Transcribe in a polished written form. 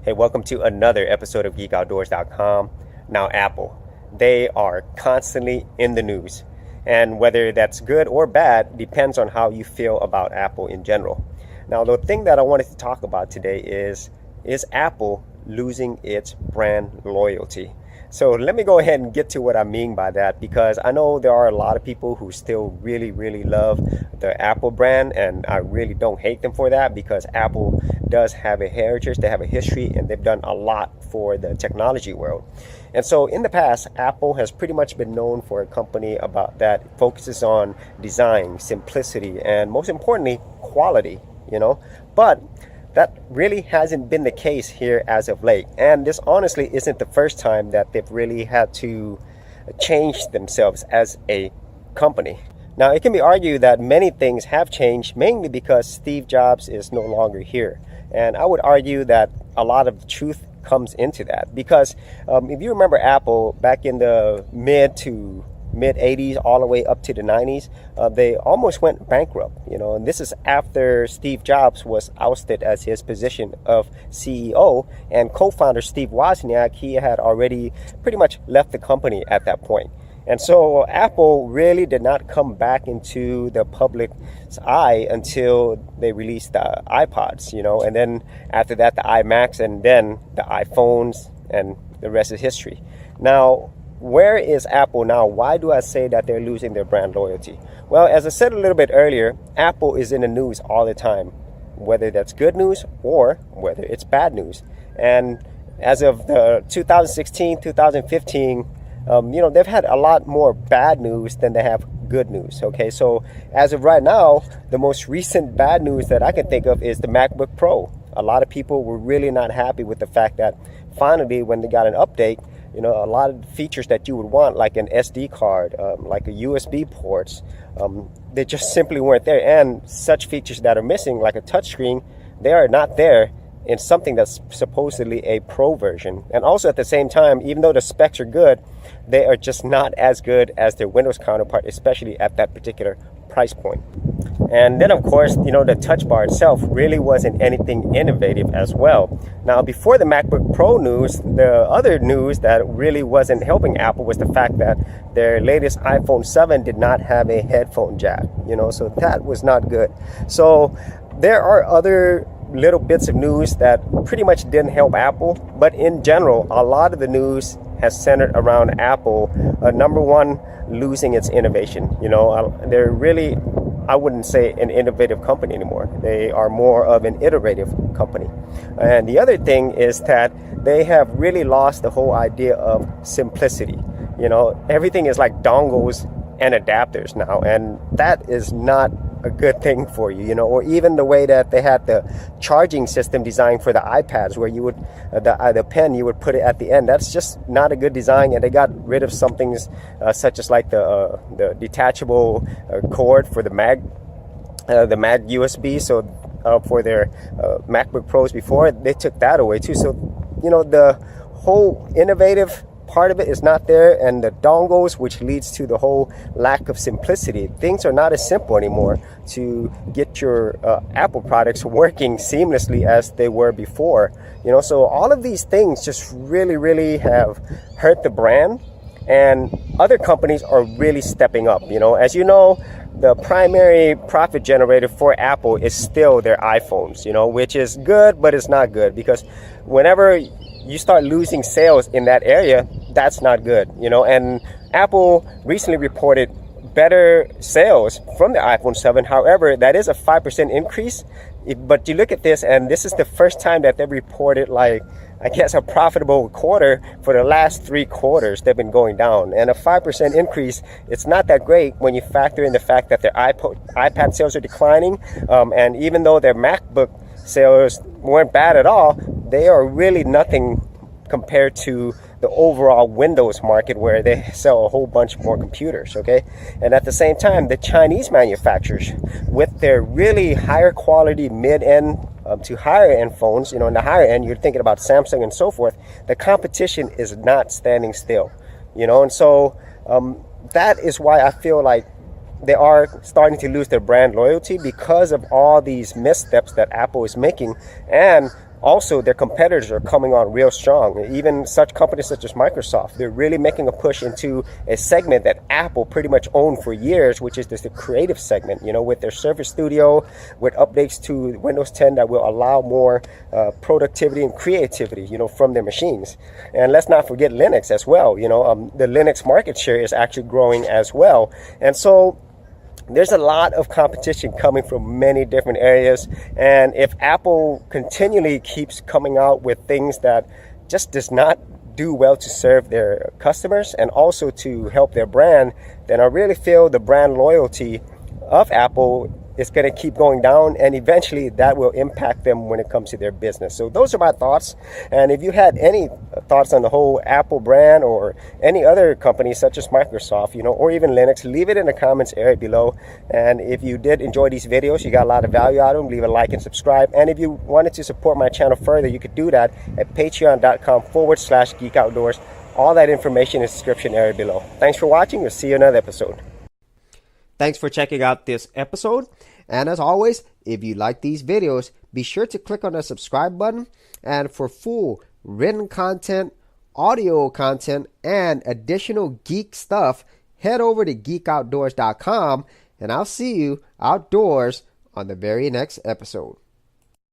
Hey, welcome to another episode of GeekOutdoors.com. Now, Apple, they are constantly in the news. And whether that's good or bad depends on how you feel about Apple in general. Now, the thing that I wanted to talk about today is Apple losing its brand loyalty? So let me go ahead and get to what I mean by that, because I know there are a lot of people who still really love the Apple brand, and I really don't hate them for that, because Apple does have a heritage, they have a history, and they've done a lot for the technology world. And so in the past, Apple has pretty much been known for a company about that focuses on design, simplicity, and most importantly, quality, but that really hasn't been the case here as of late. And this honestly isn't the first time that they've really had to change themselves as a company. Now, it can be argued that many things have changed, mainly because Steve Jobs is no longer here. And I would argue that a lot of truth comes into that, because if you remember Apple back in the mid 80s all the way up to the 90s, they almost went bankrupt, and this is after Steve Jobs was ousted as his position of CEO, and co-founder Steve Wozniak, he had already pretty much left the company at that point. And so Apple really did not come back into the public's eye until they released the iPods, and then after that the iMacs, and then the iPhones, and the rest is history. Now, where is Apple now? Why do I say that they're losing their brand loyalty? Well, as I said a little bit earlier, Apple is in the news all the time, whether that's good news or whether it's bad news. And as of the 2016, 2015, they've had a lot more bad news than they have good news. Okay, so as of right now, the most recent bad news that I can think of is the MacBook Pro. A lot of people were really not happy with the fact that finally, when they got an update, a lot of features that you would want, like an SD card, like a USB ports, they just simply weren't there. And such features that are missing, like a touchscreen, they are not there in something that's supposedly a Pro version. And also at the same time, even though the specs are good, they are just not as good as their Windows counterpart, especially at that particular price point. And then of course, the touch bar itself really wasn't anything innovative as well. Now, before the MacBook Pro news, the other news that really wasn't helping Apple was the fact that their latest iPhone 7 did not have a headphone jack, so that was not good. So there are other little bits of news that pretty much didn't help Apple, but in general, a lot of the news has centered around Apple, number one, losing its innovation. They're really, I wouldn't say an innovative company anymore. They are more of an iterative company. And the other thing is that they have really lost the whole idea of simplicity. Everything is like dongles and adapters now, and that is not a good thing for you, or even the way that they had the charging system designed for the iPads, where you would the pen, you would put it at the end. That's just not a good design, and they got rid of some things such as like the detachable cord for the mag USB. So for their MacBook Pros before, they took that away too. So the whole innovative part of it is not there, and the dongles, which leads to the whole lack of simplicity. Things are not as simple anymore to get your Apple products working seamlessly as they were before. So all of these things just really have hurt the brand, and other companies are really stepping up. As you know, the primary profit generator for Apple is still their iPhones, which is good, but it's not good, because whenever you start losing sales in that area, that's not good, and Apple recently reported better sales from the iPhone 7. However, that is a 5% increase. But you look at this, and this is the first time that they reported, like, I guess, a profitable quarter. For the last 3 quarters, they've been going down. And a 5% increase, it's not that great when you factor in the fact that their iPad sales are declining. And even though their MacBook sales weren't bad at all, they are really nothing compared to the overall Windows market, where they sell a whole bunch more computers, okay? And at the same time, the Chinese manufacturers, with their really higher quality mid-end to higher end phones, in the higher end, you're thinking about Samsung and so forth, the competition is not standing still, and so that is why I feel like they are starting to lose their brand loyalty, because of all these missteps that Apple is making. And Also, their competitors are coming on real strong. Even such companies such as Microsoft, they're really making a push into a segment that Apple pretty much owned for years, which is the creative segment, with their Surface Studio, with updates to Windows 10 that will allow more productivity and creativity, from their machines. And let's not forget Linux as well. The Linux market share is actually growing as well. And so there's a lot of competition coming from many different areas, and if Apple continually keeps coming out with things that just does not do well to serve their customers and also to help their brand, then I really feel the brand loyalty of Apple is going to keep going down, and eventually that will impact them when it comes to their business. So those are my thoughts, and if you had any thoughts on the whole Apple brand or any other company such as Microsoft, or even Linux, leave it in the comments area below. And if you did enjoy these videos, you got a lot of value out of them, leave a like and subscribe. And if you wanted to support my channel further, you could do that at patreon.com/geekoutdoors. All that information in the description area below. Thanks for watching. We'll see you in another episode. Thanks for checking out this episode. And as always, if you like these videos, be sure to click on the subscribe button. And for full written content, audio content, and additional geek stuff, head over to geekoutdoors.com. And I'll see you outdoors on the very next episode.